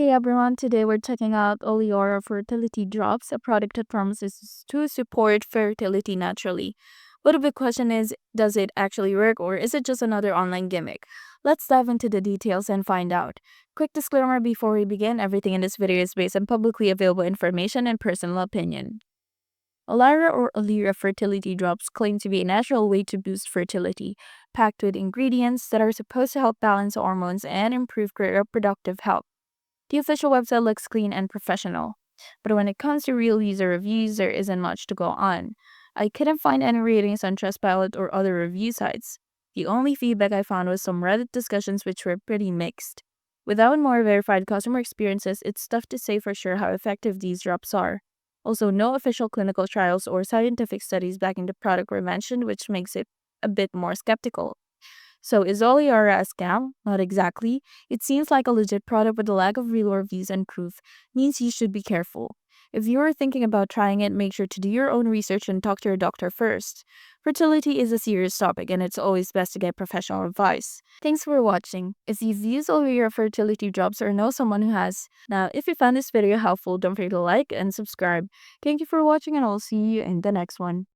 Hey everyone, today we're checking out Olyra Fertility Drops, a product that promises to support fertility naturally. But the big question is, does it actually work or is it just another online gimmick? Let's dive into the details and find out. Quick disclaimer before we begin, everything in this video is based on publicly available information and personal opinion. Olyra or Olyra fertility drops claim to be a natural way to boost fertility, packed with ingredients that are supposed to help balance hormones and improve reproductive health. The official website looks clean and professional, but when it comes to real user reviews, there isn't much to go on. I couldn't find any ratings on Trustpilot or other review sites. The only feedback I found was some Reddit discussions which were pretty mixed. Without more verified customer experiences, it's tough to say for sure how effective these drops are. Also, no official clinical trials or scientific studies backing the product were mentioned, which makes it a bit more skeptical. So is Olyra a scam? Not exactly. It seems like a legit product, but the lack of real reviews and proof means you should be careful. If you are thinking about trying it, make sure to do your own research and talk to your doctor first. Fertility is a serious topic and it's always best to get professional advice. Thanks for watching. If you've used Olyra fertility drops or know someone who has. Now, if you found this video helpful, don't forget to like and subscribe. Thank you for watching and I'll see you in the next one.